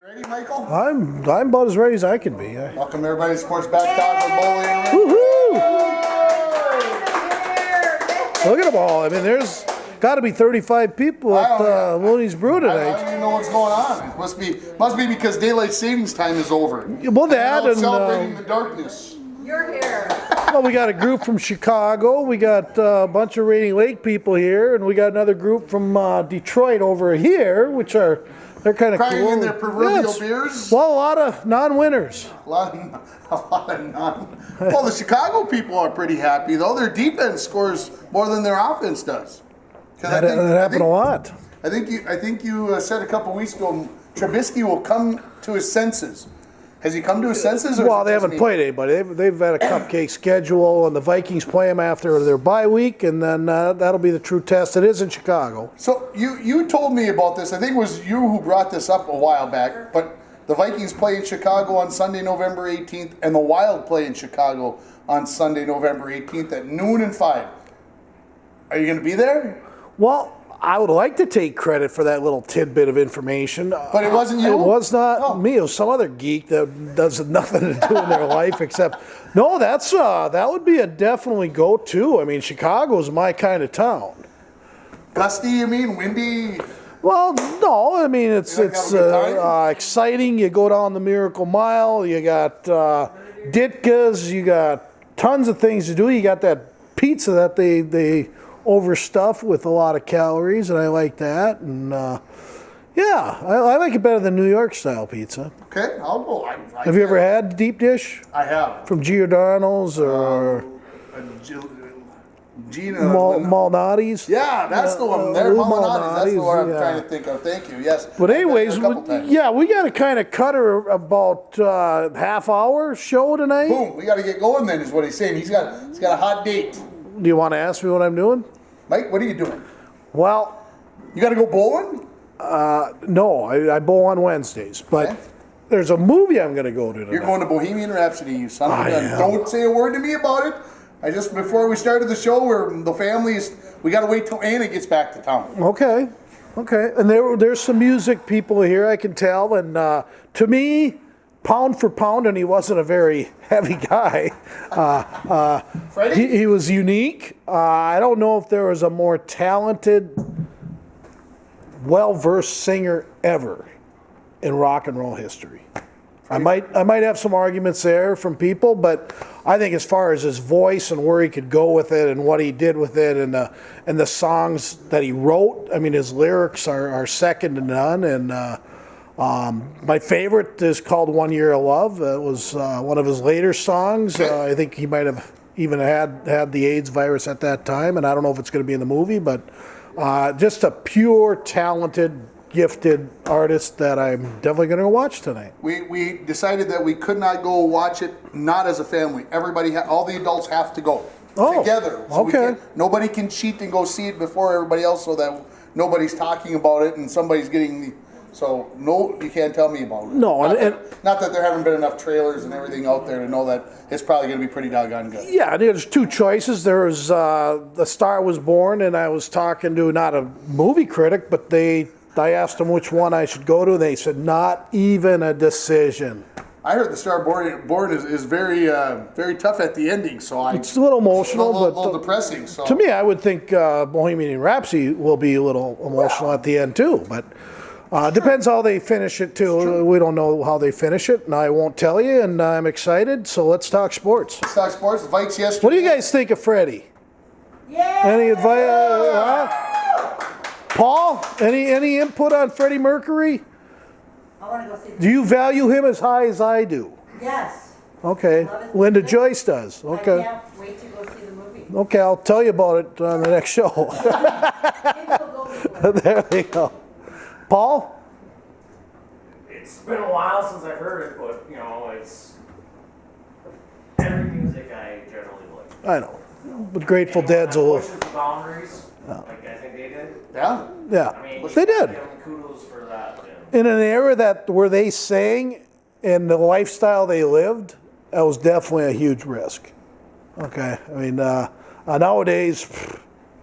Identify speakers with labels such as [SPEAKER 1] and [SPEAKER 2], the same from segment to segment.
[SPEAKER 1] Ready, Michael?
[SPEAKER 2] I'm about as ready as I can be.
[SPEAKER 1] Welcome everybody to Sports Back Talk with Bowling.
[SPEAKER 2] Woohoo! Look at them all. I mean, there's got to be 35 people at Looney's Brew
[SPEAKER 1] I
[SPEAKER 2] tonight.
[SPEAKER 1] don't even know what's going on. It must be because daylight savings time is over.
[SPEAKER 2] Well, that and
[SPEAKER 1] celebrating the darkness.
[SPEAKER 3] You're here.
[SPEAKER 2] well, we got a group from Chicago. We got a bunch of Rainy Lake people here, and we got another group from Detroit over here, which are they're kind of
[SPEAKER 1] Crying
[SPEAKER 2] cool.
[SPEAKER 1] in their proverbial
[SPEAKER 2] Yes.
[SPEAKER 1] beers.
[SPEAKER 2] Well, a lot of non-winners.
[SPEAKER 1] A lot of non. Well, the Chicago people are pretty happy though. Their defense scores more than their offense does.
[SPEAKER 2] That happened a lot.
[SPEAKER 1] I think you said a couple weeks ago Trubisky will come to his senses. Has he come to his senses? Or
[SPEAKER 2] Well, they haven't played anybody. They've had a cupcake schedule, and the Vikings play them after their bye week, and then that'll be the true test. It is in Chicago.
[SPEAKER 1] So you told me about this. I think it was you who brought this up a while back. But the Vikings play in Chicago on Sunday, November 18th, and the Wild play in Chicago on Sunday, November 18th at noon and 5. Are you going to be there?
[SPEAKER 2] Well, I would like to take credit for that little tidbit of information.
[SPEAKER 1] But it wasn't you?
[SPEAKER 2] It was not
[SPEAKER 1] No.
[SPEAKER 2] me. It was some other geek that does nothing to do in their life except. No, that would be a definitely go-to. I mean, Chicago's my kind of town.
[SPEAKER 1] Gusty, you mean? Windy?
[SPEAKER 2] Well, no, I mean it's
[SPEAKER 1] You like to have a good time?
[SPEAKER 2] exciting. You go down the Miracle Mile. You got Ditka's. You got tons of things to do. You got that pizza that they overstuff with a lot of calories, and I like that. And yeah, I like it better than New York style pizza.
[SPEAKER 1] Okay, I'll go.
[SPEAKER 2] Have you ever had deep dish
[SPEAKER 1] I have.
[SPEAKER 2] from Giordano's or
[SPEAKER 1] Gina.
[SPEAKER 2] Malnati's?
[SPEAKER 1] Yeah, that's the one. There,
[SPEAKER 2] Lou
[SPEAKER 1] Malnati's. That's the one I'm
[SPEAKER 2] Malnati's,
[SPEAKER 1] trying to think of. Thank you. Yes.
[SPEAKER 2] But
[SPEAKER 1] I've been there
[SPEAKER 2] anyways,
[SPEAKER 1] a couple times.
[SPEAKER 2] yeah, we got to kind of cut her about half hour show tonight.
[SPEAKER 1] Boom. We got to get going. Then is what he's saying. He's got a hot date.
[SPEAKER 2] Do you want to ask me what I'm doing?
[SPEAKER 1] Mike, what are you doing?
[SPEAKER 2] Well,
[SPEAKER 1] You got to go bowling?
[SPEAKER 2] no, I bowl on Wednesdays, but
[SPEAKER 1] Okay.
[SPEAKER 2] there's a movie I'm going to go to tonight.
[SPEAKER 1] You're going to Bohemian Rhapsody, you son of a
[SPEAKER 2] I
[SPEAKER 1] gun.
[SPEAKER 2] am.
[SPEAKER 1] Don't say a word to me about it. Before we started the show, we got to wait till Anna gets back to town.
[SPEAKER 2] Okay, and there's some music people here, I can tell, and to me, pound for pound, and he wasn't a very heavy guy.
[SPEAKER 1] Freddie?
[SPEAKER 2] He was unique. I don't know if there was a more talented, well-versed singer ever in rock and roll history. I might have some arguments there from people, but I think as far as his voice and where he could go with it and what he did with it and the songs that he wrote, I mean his lyrics are second to none. And my favorite is called "One Year of Love." It was one of his later songs. I think he might have even had the AIDS virus at that time, and I don't know if it's going to be in the movie, but just a pure, talented, gifted artist that I'm definitely going to watch tonight.
[SPEAKER 1] We decided that we could not go watch it not as a family. All the adults have to go together. So
[SPEAKER 2] okay.
[SPEAKER 1] Nobody can cheat and go see it before everybody else, so that nobody's talking about it and somebody's getting the. So no, you can't tell me about it.
[SPEAKER 2] No,
[SPEAKER 1] not that there haven't been enough trailers and everything out there to know that it's probably going to be pretty doggone good.
[SPEAKER 2] Yeah, there's two choices. There was The Star Was Born, and I was talking to not a movie critic, but I asked them which one I should go to, and they said not even a decision.
[SPEAKER 1] I heard The Star Born is very very tough at the ending, so
[SPEAKER 2] It's a little emotional,
[SPEAKER 1] a little
[SPEAKER 2] but
[SPEAKER 1] depressing. So
[SPEAKER 2] to me, I would think Bohemian Rhapsody will be a little emotional at the end too. But depends how they finish it too. We don't know how they finish it, and I won't tell you. And I'm excited. So let's talk sports.
[SPEAKER 1] Let's talk sports. The Vikes yesterday.
[SPEAKER 2] What do you guys think of Freddie?
[SPEAKER 3] Yeah.
[SPEAKER 2] Any advice? Paul, any input on Freddie Mercury?
[SPEAKER 3] I want to go see.
[SPEAKER 2] Do you value him as high as I do?
[SPEAKER 3] Yes.
[SPEAKER 2] Okay.
[SPEAKER 3] Love his
[SPEAKER 2] Linda
[SPEAKER 3] music.
[SPEAKER 2] Joyce does.
[SPEAKER 3] I
[SPEAKER 2] Okay.
[SPEAKER 3] can't wait to go see the movie.
[SPEAKER 2] Okay, I'll tell you about it on the next show.
[SPEAKER 3] Maybe we'll go before.
[SPEAKER 2] There we go. Paul?
[SPEAKER 4] It's been a while since I've heard it, but it's every music I generally like.
[SPEAKER 2] I know. But Grateful Dead's a
[SPEAKER 4] Anyone
[SPEAKER 2] little.
[SPEAKER 4] that pushes the boundaries, like I think they did.
[SPEAKER 1] Yeah.
[SPEAKER 2] Yeah,
[SPEAKER 4] I mean,
[SPEAKER 2] they did.
[SPEAKER 4] give them kudos for that.
[SPEAKER 2] In an era where they sang and the lifestyle they lived, that was definitely a huge risk. Okay, I mean, nowadays,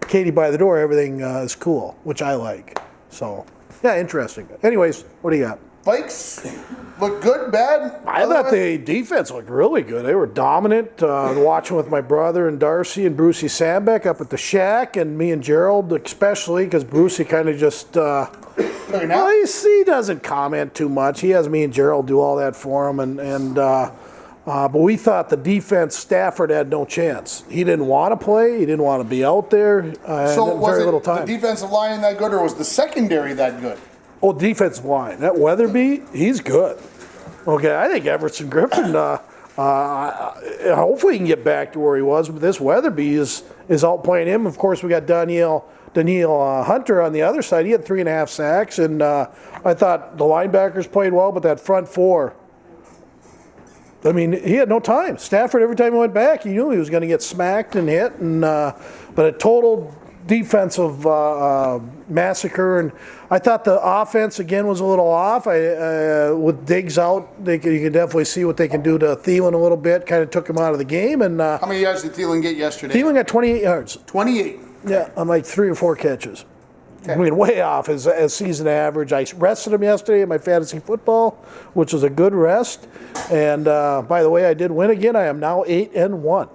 [SPEAKER 2] Katie by the door, everything is cool, which I like. So, yeah, interesting. Anyways, what do you got?
[SPEAKER 1] Vikes look good, bad?
[SPEAKER 2] I thought the defense looked really good. They were dominant. Watching with my brother and Darcy and Brucey Sandbeck up at the shack, and me and Gerald especially, because Brucey kind of just, well, he doesn't comment too much. He has me and Gerald do all that for him, but we thought the defense, Stafford had no chance. He didn't want to play. He didn't want to be out there.
[SPEAKER 1] So was
[SPEAKER 2] very
[SPEAKER 1] it
[SPEAKER 2] little time.
[SPEAKER 1] the defensive line that good, or was the secondary that good?
[SPEAKER 2] Oh, defensive line. That Weatherby, he's good. Okay, I think Everson Griffin, hopefully he can get back to where he was, but this Weatherby is outplaying him. Of course, we got Danielle Hunter on the other side. He had 3.5 sacks, and I thought the linebackers played well, but that front four, I mean, he had no time. Stafford, every time he went back, he knew he was going to get smacked and hit, and but a total defensive massacre. And I thought the offense again was a little off. With Diggs out, you can definitely see what they can do to Thielen a little bit. Kind of took him out of the game. And
[SPEAKER 1] How many yards did Thielen get yesterday?
[SPEAKER 2] Thielen got 28 yards.
[SPEAKER 1] 28.
[SPEAKER 2] Yeah, on like 3 or 4 catches.
[SPEAKER 1] Okay.
[SPEAKER 2] I mean, way off his season average. I rested him yesterday in my fantasy football, which was a good rest. And by the way, I did win again. I am now 8-1.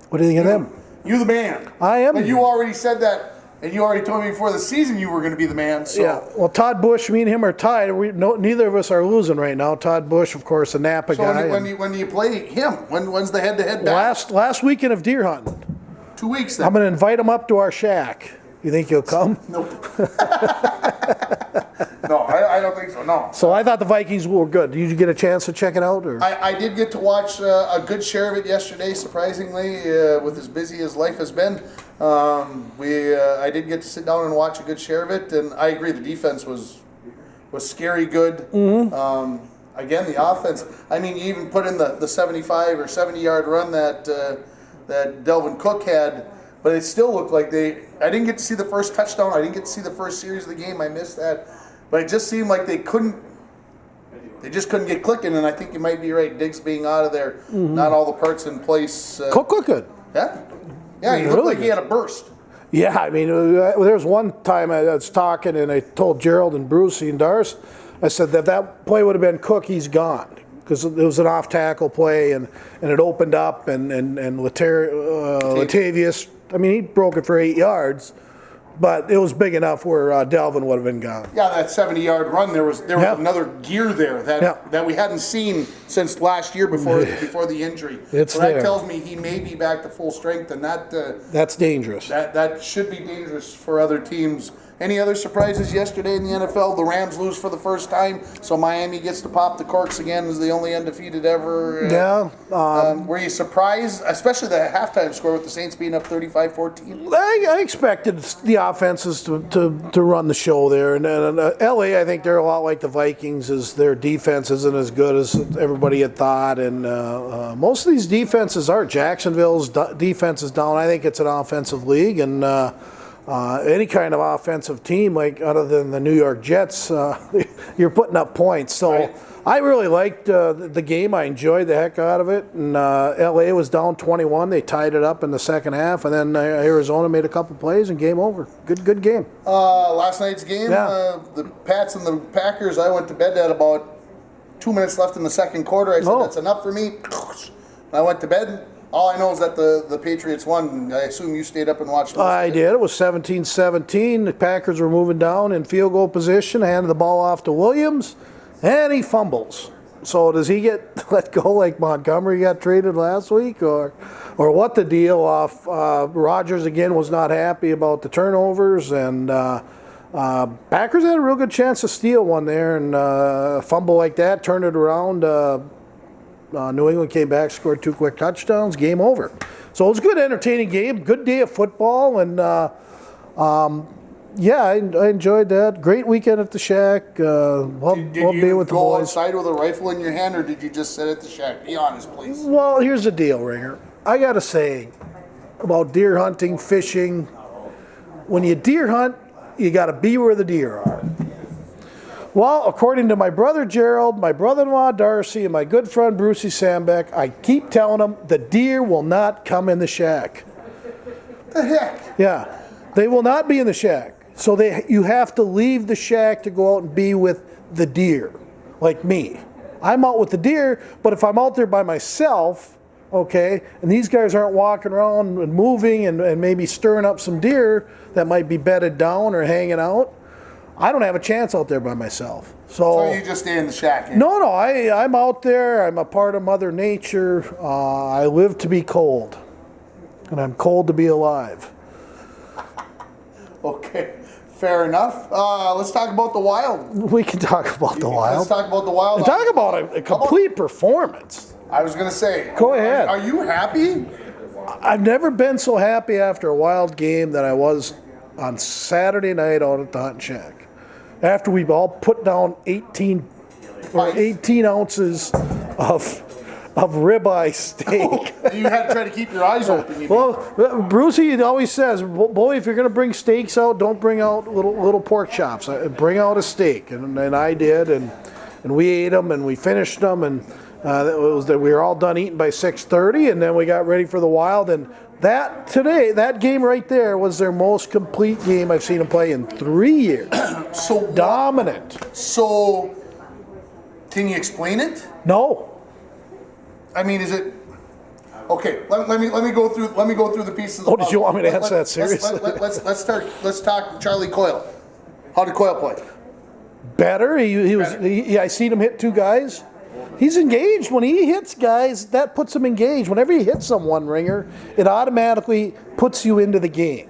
[SPEAKER 2] What do you think of them?
[SPEAKER 1] You the man.
[SPEAKER 2] I am.
[SPEAKER 1] But you already said that, and you already told me before the season you were going to be the man. So.
[SPEAKER 2] Yeah. Well, Todd Bush, me and him are tied. Neither of us are losing right now. Todd Bush, of course, a Napa
[SPEAKER 1] So
[SPEAKER 2] guy.
[SPEAKER 1] when do you play him? When's the head-to-head back?
[SPEAKER 2] Last weekend of deer hunting.
[SPEAKER 1] 2 weeks then.
[SPEAKER 2] I'm going to invite him up to our shack. You think he'll come?
[SPEAKER 1] Nope. No, I don't think so. No.
[SPEAKER 2] So I thought the Vikings were good. Did you get a chance to check it out? Or?
[SPEAKER 1] I did get to watch a good share of it yesterday, surprisingly, with as busy as life has been. I did get to sit down and watch a good share of it, and I agree the defense was scary good. Mm-hmm. Again, the offense, I mean, you even put in the 75 or 70-yard run that Delvin Cook had, but it still looked like I didn't get to see the first touchdown. I didn't get to see the first series of the game. I missed that. But it just seemed like they just couldn't get clicking, and I think you might be right. Diggs being out of there,
[SPEAKER 2] Mm-hmm.
[SPEAKER 1] not all the parts in place.
[SPEAKER 2] Cook looked good.
[SPEAKER 1] Yeah, he looked
[SPEAKER 2] Really
[SPEAKER 1] like he had a burst.
[SPEAKER 2] Yeah, I mean, there was one time I was talking and I told Gerald and Brucey and Darce, I said that play would have been Cook, he's gone. Because it was an off-tackle play and it opened up and Latavius, I mean, he broke it for 8 yards, but it was big enough where Delvin would have been gone.
[SPEAKER 1] Yeah, that 70-yard run, there was another gear there that we hadn't seen since last year before the injury.
[SPEAKER 2] It's
[SPEAKER 1] so that
[SPEAKER 2] there.
[SPEAKER 1] tells me he may be back to full strength, and
[SPEAKER 2] That's dangerous.
[SPEAKER 1] that should be dangerous for other teams. Any other surprises yesterday in the NFL? The Rams lose for the first time, so Miami gets to pop the corks again as the only undefeated ever.
[SPEAKER 2] Yeah.
[SPEAKER 1] Were you surprised, especially the halftime score with the Saints being up 35-14?
[SPEAKER 2] I expected the offenses to run the show there. And LA, I think they're a lot like the Vikings, as their defense isn't as good as everybody had thought. And most of these defenses are. Jacksonville's defense is down. I think it's an offensive league. And any kind of offensive team, like other than the New York Jets, you're putting up points. So
[SPEAKER 1] Right.
[SPEAKER 2] I really liked the game. I enjoyed the heck out of it. And LA was down 21. They tied it up in the second half, and then Arizona made a couple plays and game over. Good game.
[SPEAKER 1] Last night's game,
[SPEAKER 2] Yeah.
[SPEAKER 1] the Pats and the Packers, I went to bed at about 2 minutes left in the second quarter. I said, that's enough for me. I went to bed. All I know is that the Patriots won. I assume you stayed up and watched.
[SPEAKER 2] I did. It was 17-17. The Packers were moving down in field goal position, handed the ball off to Williams, and he fumbles. So does he get let go like Montgomery got traded last week, or what the deal off? Rodgers again was not happy about the turnovers, and Packers had a real good chance to steal one there, and a fumble like that turned it around. New England came back, scored 2 quick touchdowns, game over. So it was a good, entertaining game, good day of football, and yeah, I enjoyed that. Great weekend at the shack. Love
[SPEAKER 1] Did
[SPEAKER 2] being
[SPEAKER 1] you
[SPEAKER 2] with the
[SPEAKER 1] go
[SPEAKER 2] boys.
[SPEAKER 1] outside with a rifle in your hand, or did you just sit at the shack? Be honest, please.
[SPEAKER 2] Well, here's the deal, Ringer. I got to say about deer hunting, fishing, when you deer hunt, you got to be where the deer are. Well, according to my brother Gerald, my brother-in-law Darcy, and my good friend Brucey Sandbeck, I keep telling them the deer will not come in the shack.
[SPEAKER 1] The heck?
[SPEAKER 2] Yeah, they will not be in the shack. So you have to leave the shack to go out and be with the deer, like me. I'm out with the deer, but if I'm out there by myself, okay, and these guys aren't walking around and moving and maybe stirring up some deer that might be bedded down or hanging out, I don't have a chance out there by myself.
[SPEAKER 1] So you just stay in the shack? Eh?
[SPEAKER 2] No, I'm out there. I'm a part of Mother Nature. I live to be cold, and I'm cold to be alive.
[SPEAKER 1] Okay, fair enough. Let's talk about the Wild.
[SPEAKER 2] We can talk about the Wild.
[SPEAKER 1] Let's talk about the Wild.
[SPEAKER 2] And talk about a complete performance.
[SPEAKER 1] I was going to say.
[SPEAKER 2] Go ahead.
[SPEAKER 1] Are you happy?
[SPEAKER 2] I've never been so happy after a Wild game that I was on Saturday night out at the Hunting Shack. After we've all put down 18 ounces of ribeye steak.
[SPEAKER 1] You had to try to keep your eyes open.
[SPEAKER 2] Well, Brucey always says, boy, if you're going to bring steaks out, don't bring out little pork chops. Bring out a steak. And I did, and we ate them, and we finished them, and we were all done eating by 6:30, and then we got ready for the Wild. And that game right there was their most complete game I've seen them play in 3 years.
[SPEAKER 1] So
[SPEAKER 2] dominant.
[SPEAKER 1] So, can you explain it?
[SPEAKER 2] No.
[SPEAKER 1] I mean, is it okay? Let me go through the pieces. Of the
[SPEAKER 2] did you want me to answer that seriously?
[SPEAKER 1] Let's talk Charlie Coyle. How did Coyle play?
[SPEAKER 2] Better. I seen him hit 2 guys. He's engaged. When he hits guys, that puts him engaged. Whenever he hits someone, Ringer, it automatically puts you into the game.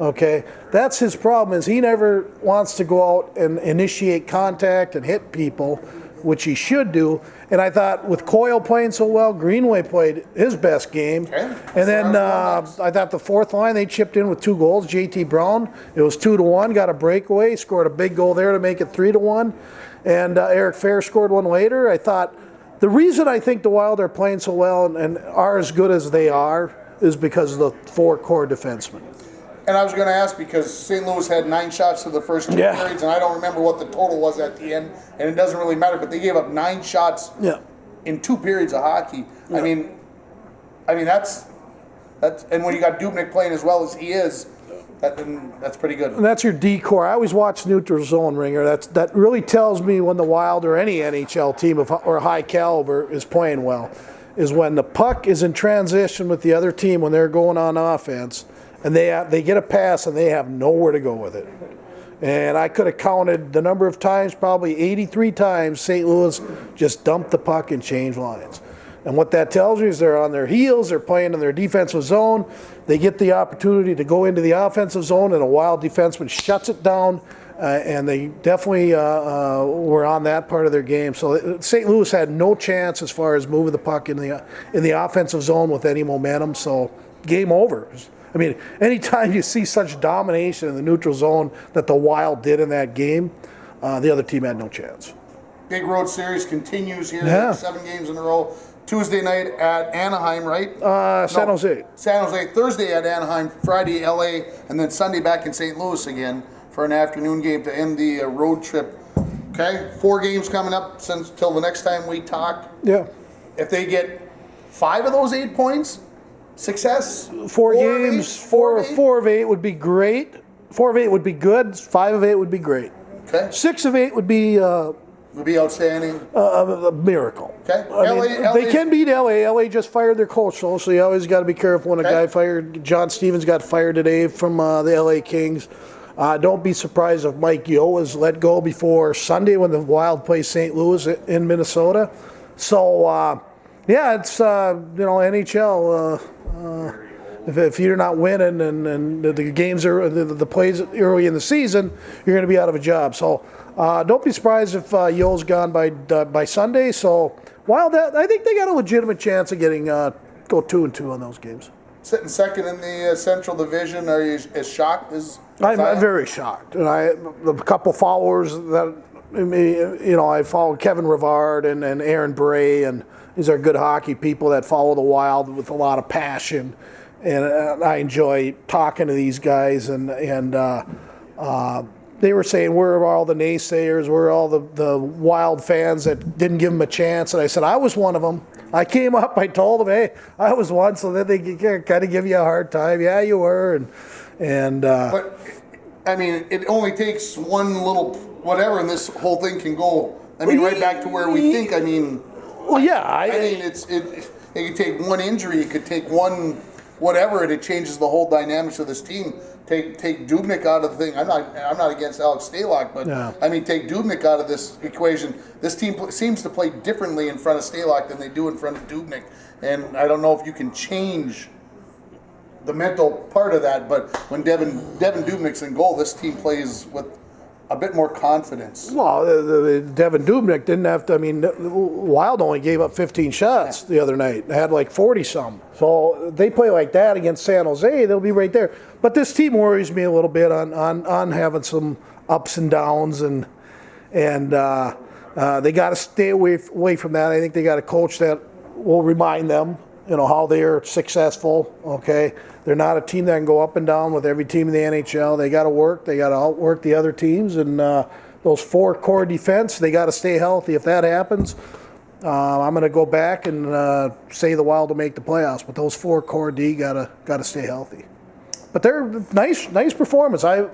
[SPEAKER 2] Okay? That's his problem, is he never wants to go out and initiate contact and hit people, which he should do. And I thought with Coyle playing so well, Greenway played his best game. Okay. And then I thought the fourth line, they chipped in with 2 goals. JT Brown, it was 2-1, got a breakaway, scored a big goal there to make it 3-1. And Eric Fair scored one later. I thought the reason I think the Wild are playing so well and are as good as they are is because of the 4 core defensemen.
[SPEAKER 1] And I was going to ask because St. Louis had 9 shots to the first 2 periods, and I don't remember what the total was at the end, and it doesn't really matter. But they gave up 9 shots in 2 periods of hockey. Yeah. I mean that's and when you got Dubnyk playing as well as he is, that's pretty good.
[SPEAKER 2] And that's your D-core. I always watch neutral zone, Ringer. That really tells me when the Wild or any NHL team or high caliber is playing well, is when the puck is in transition with the other team when they're going on offense, and they get a pass and they have nowhere to go with it. And I could have counted the number of times, probably 83 times, St. Louis just dumped the puck and changed lines. And what that tells you is they're on their heels, they're playing in their defensive zone, they get the opportunity to go into the offensive zone, and a Wild defenseman shuts it down, and they definitely were on that part of their game. So St. Louis had no chance as far as moving the puck in the offensive zone with any momentum, so game over. I mean, anytime you see such domination in the neutral zone that the Wild did in that game, the other team had no chance.
[SPEAKER 1] Big road series continues here, 7 games in a row. Tuesday night at Anaheim, right?
[SPEAKER 2] San Jose.
[SPEAKER 1] San Jose. Thursday at Anaheim, Friday LA, and then Sunday back in St. Louis again for an afternoon game to end the road trip. Okay, 4 games coming up till the next time we talk.
[SPEAKER 2] Yeah.
[SPEAKER 1] If they get 5 of those 8 points, success.
[SPEAKER 2] 4 games, 4 of 8 would be great. 4 of 8 would be good. 5 of 8 would be great.
[SPEAKER 1] Okay.
[SPEAKER 2] 6 of 8 would be
[SPEAKER 1] outstanding.
[SPEAKER 2] A miracle.
[SPEAKER 1] Okay.
[SPEAKER 2] LA, they can beat LA. LA just fired their coach, so you always got to be careful when a guy fired. John Stevens got fired today from the LA Kings. Don't be surprised if Mike Yeo is let go before Sunday when the Wild play St. Louis in Minnesota. So, it's NHL. If you're not winning and the games are the plays early in the season, you're going to be out of a job. So don't be surprised if Yo's gone by Sunday. So Wild, I think they got a legitimate chance of getting go 2-2 on those games.
[SPEAKER 1] Sitting second in the Central Division, are you as shocked as
[SPEAKER 2] I'm very shocked. And a couple followers that I followed Kevin Rivard and Aaron Bray, and these are good hockey people that follow the Wild with a lot of passion. And I enjoy talking to these guys, and they were saying, where are all the naysayers, where are all the Wild fans that didn't give them a chance? And I said, I was one of them. I came up, I told them, hey, I was one, so then they kind of give you a hard time. Yeah, you were.
[SPEAKER 1] But I mean, it only takes one little whatever, and this whole thing can go. I mean, right back to where we think. I mean,
[SPEAKER 2] Well, yeah,
[SPEAKER 1] I mean, it could take one injury, it could take one whatever, and it changes the whole dynamics of this team. Take Dubnyk out of the thing. I'm not against Alex Stalock, but
[SPEAKER 2] No.
[SPEAKER 1] I mean, take Dubnyk out of this equation. This team seems to play differently in front of Stalock than they do in front of Dubnyk, and I don't know if you can change the mental part of that. But when Devin Dubnyk's in goal, this team plays with a bit more confidence.
[SPEAKER 2] Well, Devin Dubnyk didn't have to. I mean, Wild only gave up 15 shots the other night. They had like 40 some. So they play like that against San Jose, they'll be right there. But this team worries me a little bit on having some ups and downs, and they got to stay away from that. I think they got a coach that will remind them, how they're successful. Okay, they're not a team that can go up and down with every team in the NHL. They got to work. They got to outwork the other teams, and those four core defense, they got to stay healthy. If that happens, I'm going to go back and say the Wild will make the playoffs. But those four core D got to stay healthy. But they're nice performance. I'm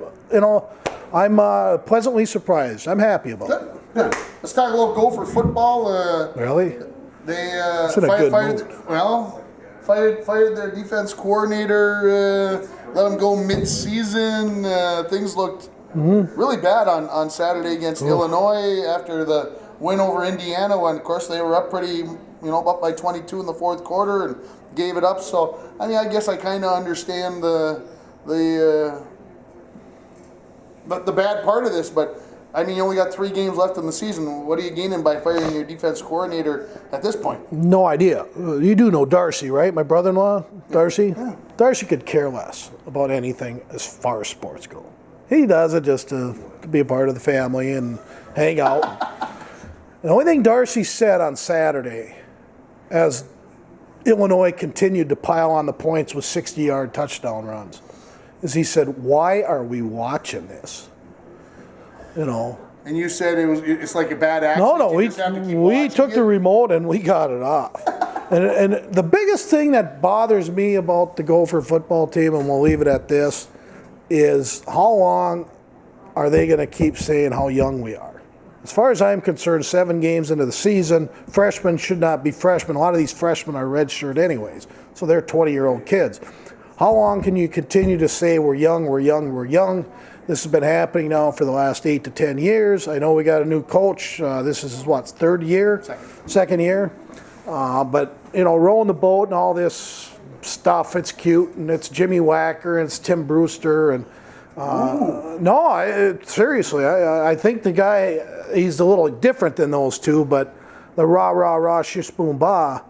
[SPEAKER 2] pleasantly surprised. I'm happy about it.
[SPEAKER 1] Good. Let's talk a little Gopher football.
[SPEAKER 2] Really?
[SPEAKER 1] They
[SPEAKER 2] It's in a good
[SPEAKER 1] fired their defense coordinator, let them go mid-season. Things looked really bad on Saturday against Illinois after the win over Indiana, when of course they were up pretty, up by 22 in the fourth quarter and gave it up. So I mean, I guess I kind of understand the bad part of this, but I mean, you only got 3 games left in the season. What are you gaining by firing your defense coordinator at this point?
[SPEAKER 2] No idea. You do know Darcy, right? My brother-in-law, Darcy?
[SPEAKER 1] Yeah.
[SPEAKER 2] Darcy could care less about anything as far as sports go. He does it just to be a part of the family and hang out. The only thing Darcy said on Saturday, as Illinois continued to pile on the points with 60-yard touchdown runs, is he said, "Why are we watching this?"
[SPEAKER 1] And you said it's like a bad accident.
[SPEAKER 2] No,
[SPEAKER 1] You
[SPEAKER 2] we
[SPEAKER 1] just have to keep
[SPEAKER 2] we
[SPEAKER 1] watching
[SPEAKER 2] took
[SPEAKER 1] it?
[SPEAKER 2] the remote and we got it off. and the biggest thing that bothers me about the Gopher football team, and we'll leave it at this, is how long are they going to keep saying how young we are? As far as I'm concerned, 7 games into the season, freshmen should not be freshmen. A lot of these freshmen are redshirt anyways, so they're 20-year-old kids. How long can you continue to say we're young, we're young, we're young? This has been happening now for the last 8 to 10 years. I know we got a new coach. This is what, third year? Second year. But, rowing the boat and all this stuff, it's cute, and it's Jimmy Wacker and it's Tim Brewster. And seriously, I think the guy, he's a little different than those two, but the rah, shish, boom, bah.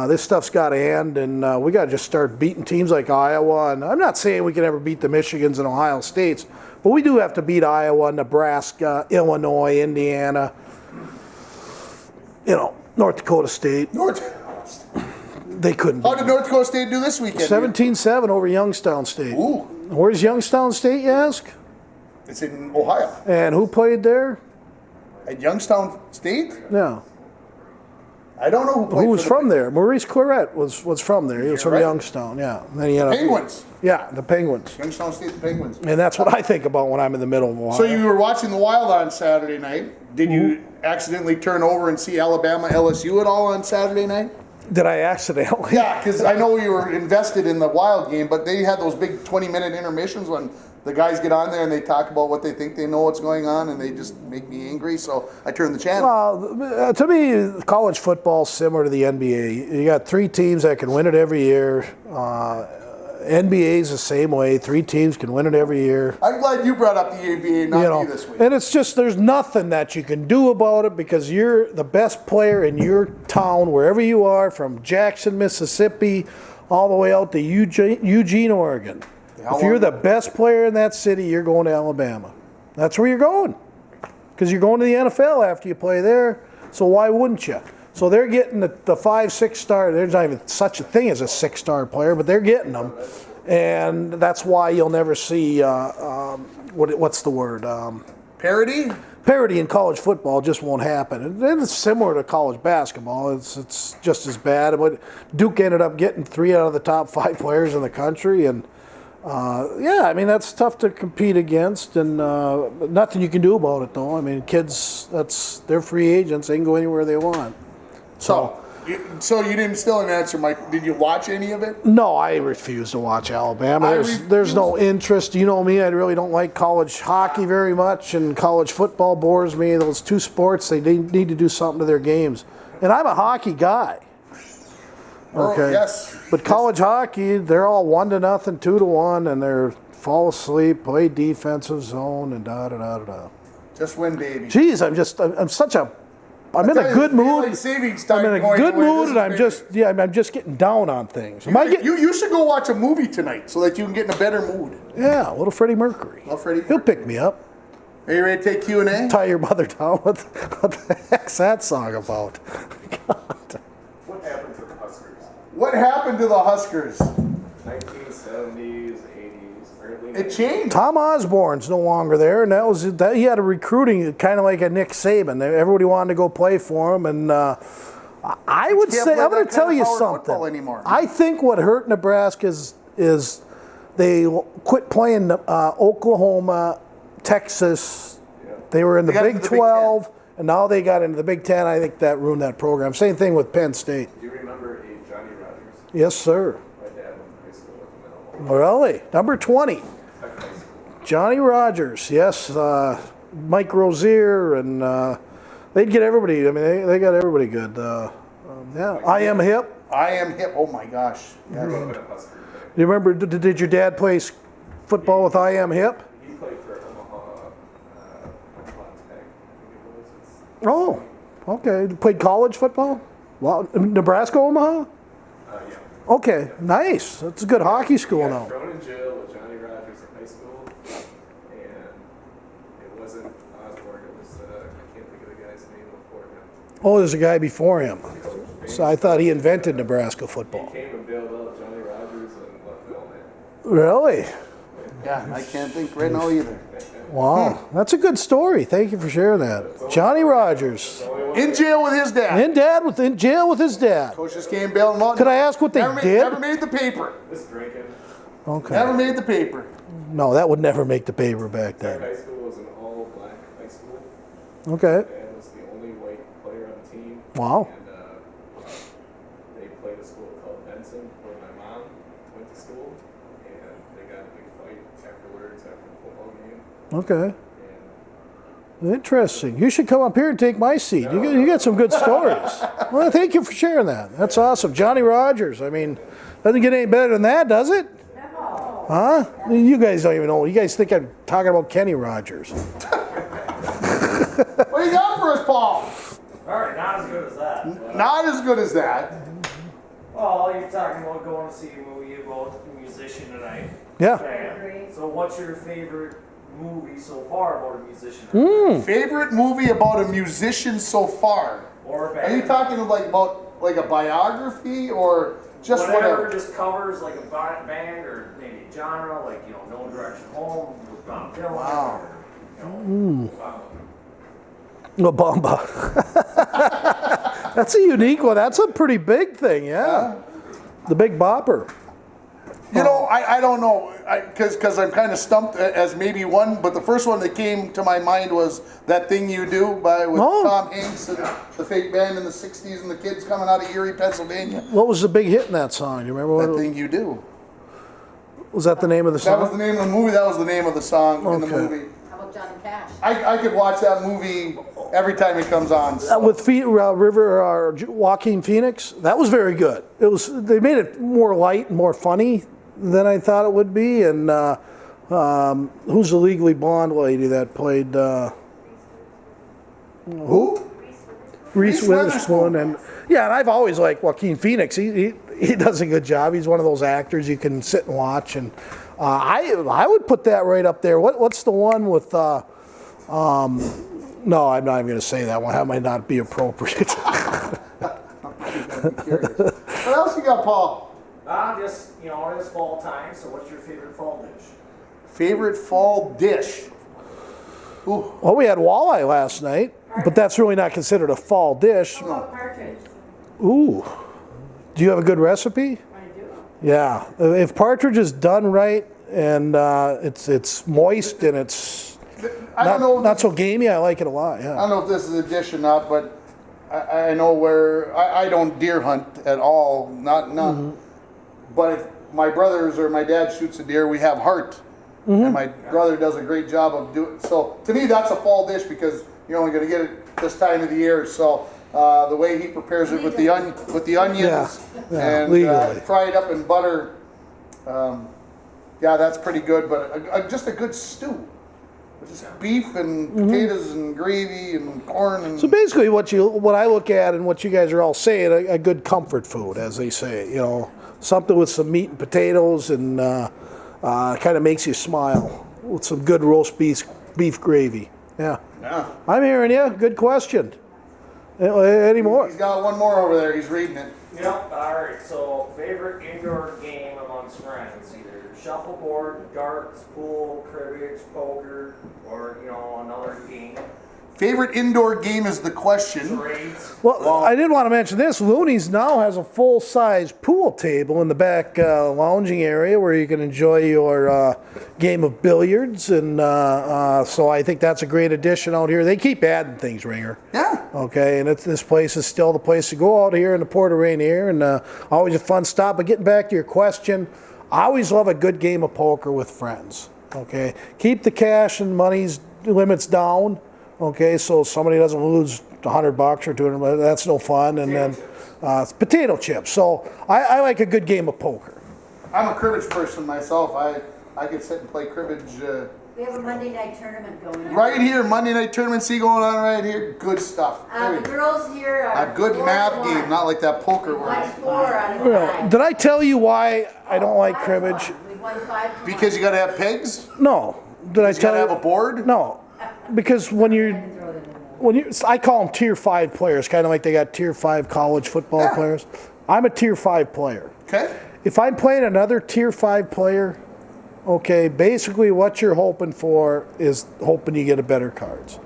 [SPEAKER 2] This stuff's got to end, and we got to just start beating teams like Iowa. And I'm not saying we can ever beat the Michigans and Ohio States, but we do have to beat Iowa, Nebraska, Illinois, Indiana, North Dakota State. They couldn't.
[SPEAKER 1] How did North Dakota State do this weekend?
[SPEAKER 2] 17-7 over Youngstown State.
[SPEAKER 1] Ooh.
[SPEAKER 2] Where's Youngstown State, you ask?
[SPEAKER 1] It's in Ohio.
[SPEAKER 2] And who played there?
[SPEAKER 1] At Youngstown State?
[SPEAKER 2] No.
[SPEAKER 1] I don't know who played
[SPEAKER 2] Who was
[SPEAKER 1] for
[SPEAKER 2] from there? Maurice Claret was from there. He was from
[SPEAKER 1] right.
[SPEAKER 2] Youngstown, yeah. And then he had
[SPEAKER 1] the Penguins.
[SPEAKER 2] Yeah, the Penguins.
[SPEAKER 1] Youngstown State, the Penguins.
[SPEAKER 2] And that's what I think about when I'm in the middle of Ohio.
[SPEAKER 1] So you were watching the Wild on Saturday night. Did you accidentally turn over and see Alabama LSU at all on Saturday night?
[SPEAKER 2] Did I accidentally?
[SPEAKER 1] Yeah, because I know you were invested in the Wild game, but they had those big 20-minute intermissions when the guys get on there and they talk about what they think they know what's going on, and they just make me angry. So I turned the channel.
[SPEAKER 2] Well, to me, college football is similar to the NBA. You got 3 teams that can win it every year. NBA is the same way. 3 teams can win it every year.
[SPEAKER 1] I'm glad you brought up the NBA, not me this week.
[SPEAKER 2] And it's just, there's nothing that you can do about it because you're the best player in your town, wherever you are, from Jackson, Mississippi, all the way out to Eugene, Oregon. If you're the best player in that city, you're going to Alabama. That's where you're going. Because you're going to the NFL after you play there. So why wouldn't you? So they're getting the 5-6 star. There's not even such a thing as a 6-star player, but they're getting them. And that's why you'll never see, what's the word?
[SPEAKER 1] Parity?
[SPEAKER 2] Parity in college football just won't happen. And it's similar to college basketball. It's just as bad. But Duke ended up getting 3 out of the top 5 players in the country, and Yeah, I mean, that's tough to compete against, and nothing you can do about it, though. I mean, kids, they're free agents. They can go anywhere they want.
[SPEAKER 1] So you didn't still didn't answer my. Did you watch any of it?
[SPEAKER 2] No, I refuse to watch Alabama. There's no interest. You know me, I really don't like college hockey very much, and college football bores me. Those two sports, they need to do something to their games. And I'm a hockey guy. Okay.
[SPEAKER 1] Oh, yes.
[SPEAKER 2] But college hockey, they're all 1-0, 2-1, and they're fall asleep, play defensive zone, and da da da da da.
[SPEAKER 1] Just win, baby.
[SPEAKER 2] Geez, I'm in a good mood. I'm in a good mood, and I'm just getting down on things.
[SPEAKER 1] You should go watch a movie tonight so that you can get in a better mood.
[SPEAKER 2] Yeah, a little Freddie Mercury. He'll pick me up.
[SPEAKER 1] Are you ready to take Q&A?
[SPEAKER 2] Tie your mother down. What the heck's that song about? God.
[SPEAKER 5] What happened to the Huskers?
[SPEAKER 1] What happened to the Huskers?
[SPEAKER 5] 1970s, 80s, early 90s.
[SPEAKER 1] It changed.
[SPEAKER 2] Tom Osborne's no longer there, and he had a recruiting kind of like a Nick Saban. Everybody wanted to go play for him, and I would
[SPEAKER 1] Can't
[SPEAKER 2] say
[SPEAKER 1] play
[SPEAKER 2] I'm going
[SPEAKER 1] that
[SPEAKER 2] to tell
[SPEAKER 1] kind of
[SPEAKER 2] you
[SPEAKER 1] power
[SPEAKER 2] something.
[SPEAKER 1] football anymore.
[SPEAKER 2] I think what hurt Nebraska is they quit playing Oklahoma, Texas.
[SPEAKER 5] Yeah.
[SPEAKER 2] They were in the
[SPEAKER 1] They got
[SPEAKER 2] Big
[SPEAKER 1] into the Big
[SPEAKER 2] 12, and now they got into the Big 10. I think that ruined that program. Same thing with Penn State.
[SPEAKER 5] Do you remember a Johnny Rogers?
[SPEAKER 2] Yes, sir.
[SPEAKER 5] My dad went to high school with him.
[SPEAKER 2] Really? Number 20.
[SPEAKER 5] Tech high school.
[SPEAKER 2] Johnny Rogers, yes. Mike Rozier, and they'd get everybody. I mean, they got everybody good. Yeah. I Am Hip.
[SPEAKER 1] I Am Hip. Oh my gosh. Yes.
[SPEAKER 5] Grew up in a Husker fan.
[SPEAKER 2] Do you remember, did your dad play football with I Am Hip?
[SPEAKER 5] He played for Omaha Tech, I think it was.
[SPEAKER 2] Oh, okay. Played college football? Well, Nebraska, Omaha?
[SPEAKER 5] Yeah.
[SPEAKER 2] Okay, nice. That's a good hockey school
[SPEAKER 5] He got
[SPEAKER 2] now.
[SPEAKER 5] thrown in jail with Johnny Rogers in high school, and it wasn't Osborne. It was I can't think of the guy's name before him.
[SPEAKER 2] Oh, there's a guy before him. So I thought he invented Nebraska
[SPEAKER 5] He
[SPEAKER 2] football.
[SPEAKER 5] came and bailed out Johnny Rogers and left Belknap.
[SPEAKER 2] Really?
[SPEAKER 1] Yeah, I can't think right now either.
[SPEAKER 2] Wow, that's a good story. Thank you for sharing that. Johnny Rogers.
[SPEAKER 1] In jail with his dad.
[SPEAKER 2] In jail with his dad.
[SPEAKER 1] Coaches came bailing him out.
[SPEAKER 2] Could I ask what they
[SPEAKER 1] never
[SPEAKER 2] did?
[SPEAKER 1] Never made the paper.
[SPEAKER 5] Just drinking.
[SPEAKER 2] Okay.
[SPEAKER 1] Never made the paper.
[SPEAKER 2] No, that would never make the paper back
[SPEAKER 5] Tech
[SPEAKER 2] then.
[SPEAKER 5] high school was an all-black high school.
[SPEAKER 2] Okay.
[SPEAKER 5] Dad was the only white player on the team.
[SPEAKER 2] Wow.
[SPEAKER 5] And they played a school called Benson, where my mom went to school, and they got a big fight afterwards after the football game.
[SPEAKER 2] Okay.
[SPEAKER 5] And
[SPEAKER 2] Interesting. You should come up here and take my seat. You got some good stories. Well, thank you for sharing that. That's awesome. Johnny Rogers. I mean, doesn't get any better than that, does it?
[SPEAKER 3] No.
[SPEAKER 2] Huh? You guys don't even know. You guys think I'm talking about Kenny Rogers.
[SPEAKER 1] What do you got for us, Paul?
[SPEAKER 4] All right, not as good as that. But,
[SPEAKER 1] Not as good as that.
[SPEAKER 4] well, you're talking about going to see a movie about a musician tonight.
[SPEAKER 2] Yeah.
[SPEAKER 4] Okay. So what's your favorite movie so far about a musician?
[SPEAKER 1] Favorite movie about a musician so far?
[SPEAKER 4] Or a
[SPEAKER 1] Are
[SPEAKER 4] band?
[SPEAKER 1] you talking about like a biography or just
[SPEAKER 4] Whatever
[SPEAKER 1] whatever?
[SPEAKER 4] just covers like a band or maybe a genre, like, you know, No Direction Home with Bob Dylan.
[SPEAKER 1] Wow.
[SPEAKER 4] Or, you know,
[SPEAKER 2] La Bamba. That's a unique one. That's a pretty big thing, yeah. The Big Bopper.
[SPEAKER 1] You know, I don't know, because I'm kind of stumped as maybe one, but the first one that came to my mind was That Thing You Do with
[SPEAKER 2] Oh.
[SPEAKER 1] Tom Hanks and the fake band in the 60s and the kids coming out of Erie, Pennsylvania.
[SPEAKER 2] What was the big hit in that song? You remember what
[SPEAKER 1] That
[SPEAKER 2] it
[SPEAKER 1] Thing You Do.
[SPEAKER 2] was? That the name of the
[SPEAKER 1] That was the
[SPEAKER 2] song?
[SPEAKER 1] name of the movie. That was the name of the song in the
[SPEAKER 2] Okay.
[SPEAKER 1] movie.
[SPEAKER 3] How about Johnny Cash?
[SPEAKER 1] I could watch that movie every time it comes on.
[SPEAKER 2] With Joaquin Phoenix? That was very good. They made it more light and more funny than I thought it would be. And who's the Legally Blonde lady that played
[SPEAKER 1] Who?
[SPEAKER 2] Reese
[SPEAKER 1] Reese
[SPEAKER 2] Witherspoon? And yeah, and I've always liked Joaquin Phoenix. He does a good job. He's one of those actors you can sit and watch. And I would put that right up there. What's the one with? No, I'm not even going to say that one. That might not be appropriate.
[SPEAKER 1] What else you got, Paul?
[SPEAKER 4] just, you know, it is fall time, so what's your favorite fall dish?
[SPEAKER 1] Favorite fall dish? Ooh,
[SPEAKER 2] Well, we had walleye last night, but that's really not considered a fall dish.
[SPEAKER 3] How about partridge?
[SPEAKER 2] Ooh. Do you have a good recipe?
[SPEAKER 3] I do.
[SPEAKER 2] Yeah. If partridge is done right and it's moist and it's
[SPEAKER 1] I don't know.
[SPEAKER 2] not so gamey. I like it a lot.
[SPEAKER 1] I
[SPEAKER 2] Yeah.
[SPEAKER 1] don't know if this is a dish or not, but I know where I don't deer hunt at all. Not. But if my brothers or my dad shoots a deer, we have heart, and my brother does a great job of doing. So to me, that's a fall dish because you're only going to get it this time of the year. So the way he prepares it with the onions and
[SPEAKER 2] legally.
[SPEAKER 1] fry it up in butter, yeah, that's pretty good. But just a good stew. Just beef and potatoes and gravy and corn and
[SPEAKER 2] So basically, what I look at and what you guys are all saying, a good comfort food, as they say. You know, something with some meat and potatoes and kind of makes you smile with some good roast beef gravy. Yeah.
[SPEAKER 1] yeah.
[SPEAKER 2] I'm hearing you. Good question. Any more?
[SPEAKER 1] He's got one more over there. He's reading it.
[SPEAKER 4] Yep. All right. So, favorite indoor game amongst friends, either shuffleboard, darts, pool, cribbage, poker, or another game.
[SPEAKER 1] Favorite indoor game is the question.
[SPEAKER 4] Charades.
[SPEAKER 2] Well, I did want to mention this. Looney's now has a full-size pool table in the back lounging area where you can enjoy your game of billiards, and so I think that's a great addition out here. They keep adding things, Ringer.
[SPEAKER 1] Yeah.
[SPEAKER 2] Okay, and this place is still the place to go out here in the Port of Rainier, and always a fun stop. But getting back to your question, I always love a good game of poker with friends. Okay, keep the cash and money's limits down. Okay, so somebody doesn't lose $100 or $200. That's no fun. And then it's potato chips. So I like a good game of poker.
[SPEAKER 1] I'm a cribbage person myself. I could sit and play cribbage
[SPEAKER 3] We have a Monday night tournament going on.
[SPEAKER 1] right here. Monday night tournament, see going on right here. Good stuff.
[SPEAKER 3] The girls here are
[SPEAKER 1] A good
[SPEAKER 3] 4-1.
[SPEAKER 1] math game, not like that poker where
[SPEAKER 3] One's 4 out of
[SPEAKER 2] Well,
[SPEAKER 3] 5.
[SPEAKER 2] did I tell you why I don't like cribbage?
[SPEAKER 3] We won 5 to
[SPEAKER 1] because you got to have pegs.
[SPEAKER 2] No. Did I
[SPEAKER 1] You got
[SPEAKER 2] tell
[SPEAKER 1] to
[SPEAKER 2] you?
[SPEAKER 1] have a board.
[SPEAKER 2] No. Because I call them tier 5 players, kind of like they got tier 5 college football
[SPEAKER 1] Yeah.
[SPEAKER 2] players. I'm a tier 5 player.
[SPEAKER 1] Okay.
[SPEAKER 2] If I'm playing another tier 5 player, okay, basically what you're hoping for is hoping you get a better cards.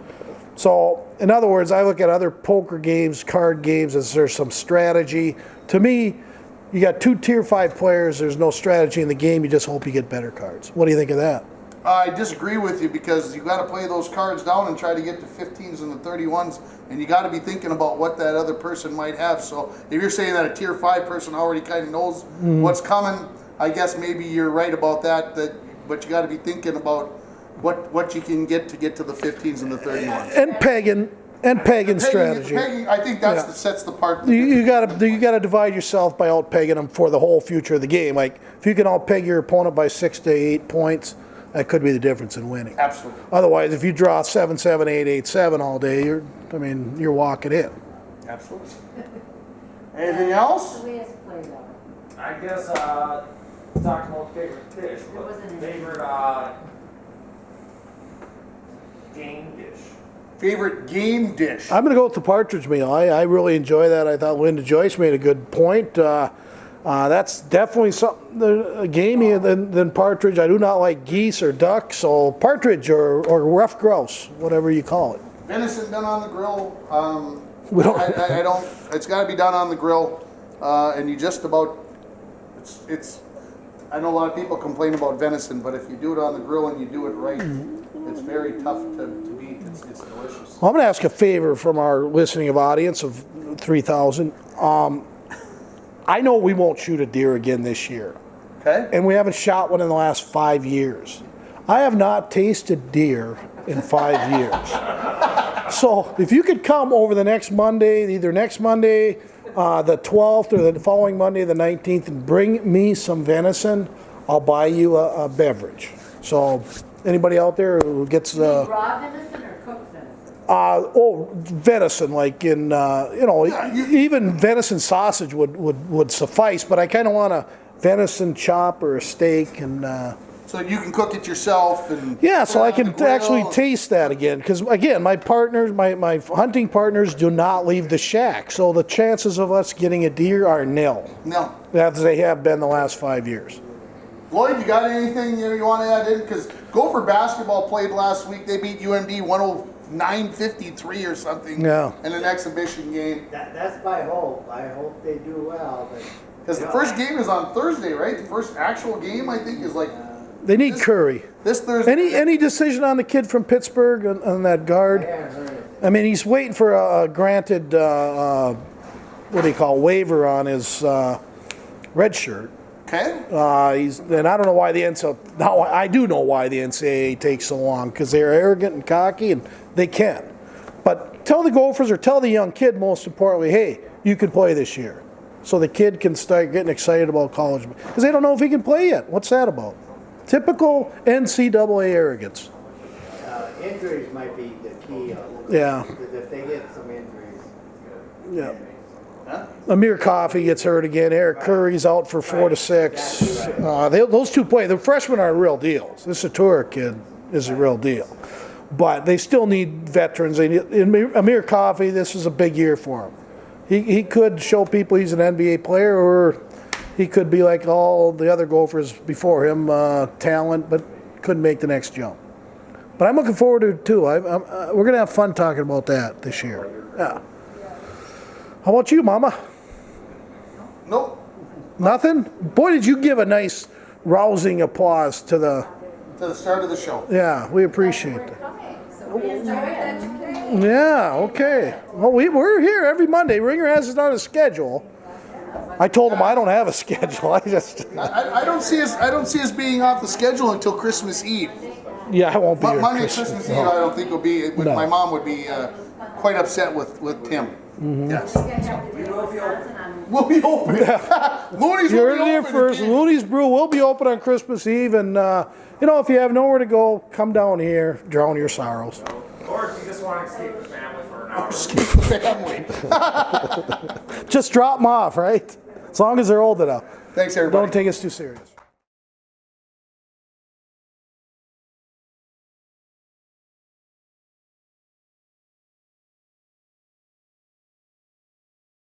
[SPEAKER 2] So, in other words, I look at other poker games, card games, as there's some strategy. To me, you got 2 tier 5 players, there's no strategy in the game, you just hope you get better cards. What do you think of that?
[SPEAKER 1] I disagree with you because you got to play those cards down and try to get the 15s and the 31s, and you got to be thinking about what that other person might have. So if you're saying that a tier 5 person already kind of knows what's coming, I guess maybe you're right about that. But you got to be thinking about what you can get to the 15s and the 31s.
[SPEAKER 2] And pagan strategy.
[SPEAKER 1] Pegging, I think that's
[SPEAKER 2] Yeah.
[SPEAKER 1] sets the part.
[SPEAKER 2] You gotta divide yourself by out pegging them for the whole future of the game. Like if you can out peg your opponent by 6 to 8 points, that could be the difference in winning.
[SPEAKER 1] Absolutely.
[SPEAKER 2] Otherwise, if you draw 7-7, 8-8-7 all day, you're walking in.
[SPEAKER 1] Absolutely. Anything else?
[SPEAKER 3] The way it's played out.
[SPEAKER 4] I guess talking about favorite dish, but
[SPEAKER 3] wasn't any.
[SPEAKER 4] favorite game dish.
[SPEAKER 1] Favorite game dish?
[SPEAKER 2] I'm gonna go with the partridge meal. I really enjoy that. I thought Linda Joyce made a good point. That's definitely something gamier than partridge. I do not like geese or duck, so partridge or rough grouse, whatever you call it.
[SPEAKER 1] Venison done on the grill.
[SPEAKER 2] We don't-
[SPEAKER 1] I don't. It's got to be done on the grill, and you just about. It's. I know a lot of people complain about venison, but if you do it on the grill and you do it right, it's very tough to beat. It's delicious.
[SPEAKER 2] Well, I'm going to ask a favor from our listening audience of 3,000. I know we won't shoot a deer again this year,
[SPEAKER 1] Okay.
[SPEAKER 2] and we haven't shot one in the last 5 years. I have not tasted deer in 5 years. So if you could come over the next Monday, either next Monday, the 12th, or the following Monday, the 19th, and bring me some venison, I'll buy you a beverage. So anybody out there who gets
[SPEAKER 3] Raw venison or cooked venison?
[SPEAKER 2] venison, like in even venison sausage would suffice, but I kind of want a venison chop or a steak, and
[SPEAKER 1] So you can cook it yourself and.
[SPEAKER 2] yeah, so
[SPEAKER 1] put it
[SPEAKER 2] I
[SPEAKER 1] on
[SPEAKER 2] can
[SPEAKER 1] the grill.
[SPEAKER 2] actually taste that again. Because again, my partners, my hunting partners, do not leave the shack, so the chances of us getting a deer are nil,
[SPEAKER 1] No.
[SPEAKER 2] as they have been the last 5 years.
[SPEAKER 1] Lloyd, you got anything you want to add in? Because Gopher basketball played last week. They beat UMD 109-53 or something.
[SPEAKER 2] Yeah.
[SPEAKER 1] In an exhibition game.
[SPEAKER 6] That's my hope. I hope they do well. But
[SPEAKER 1] Because the first game is on Thursday, right? The first actual game, I think, is like
[SPEAKER 2] They need Curry.
[SPEAKER 1] This Thursday.
[SPEAKER 2] Any decision on the kid from Pittsburgh on that
[SPEAKER 6] I
[SPEAKER 2] guard?
[SPEAKER 6] haven't heard it.
[SPEAKER 2] I mean, he's waiting for a granted, what do you call, waiver on his red shirt.
[SPEAKER 1] Okay.
[SPEAKER 2] And I don't know why the NCAA. Now I do know why the NCAA takes so long because they're arrogant and cocky, and they can. But tell the Gophers or tell the young kid, most importantly, hey, you can play this year, so the kid can start getting excited about college because they don't know if he can play yet. What's that about? Typical NCAA arrogance.
[SPEAKER 6] Injuries might be the key.
[SPEAKER 2] Yeah.
[SPEAKER 6] Because if they get some injuries,
[SPEAKER 2] Yeah. Amir Coffey gets hurt again. Eric Curry's out for 4 to 6. Those two play. The freshmen are real deals. This Satura kid is a real deal. But they still need veterans. They need, Amir Coffey, this is a big year for him. He could show people he's an NBA player, or he could be like all the other Gophers before him, talent, but couldn't make the next jump. But I'm looking forward to it too. We're going to have fun talking about that this year. Yeah. How about you, Mama?
[SPEAKER 1] Nope.
[SPEAKER 2] Nothing? Boy, did you give a nice, rousing applause to the.
[SPEAKER 1] To the start of the show.
[SPEAKER 2] Yeah, we appreciate it.
[SPEAKER 3] Coming, so we enjoyed that today.
[SPEAKER 2] Yeah, okay. Well, we're here every Monday. Ringer has it on a schedule. I told him I don't have a schedule. I
[SPEAKER 1] I don't see us being off the schedule until Christmas Eve.
[SPEAKER 2] Yeah, I won't be here.
[SPEAKER 1] Monday, Christmas Eve, I don't think will be.
[SPEAKER 2] No.
[SPEAKER 1] My mom would be quite upset with Tim.
[SPEAKER 2] Mm-hmm.
[SPEAKER 1] Yes.
[SPEAKER 3] We will be open.
[SPEAKER 1] We'll be open. Looney's
[SPEAKER 2] You
[SPEAKER 1] will
[SPEAKER 2] heard
[SPEAKER 1] be
[SPEAKER 2] it here
[SPEAKER 1] open
[SPEAKER 2] first.
[SPEAKER 1] again.
[SPEAKER 2] Looney's Brew will be open on Christmas Eve, and if you have nowhere to go, come down here, drown your sorrows.
[SPEAKER 4] Or if you just want to escape the family for an hour.
[SPEAKER 1] Escape the family.
[SPEAKER 2] Just drop them off, right? As long as they're old enough.
[SPEAKER 1] Thanks, everybody.
[SPEAKER 2] Don't take us too serious.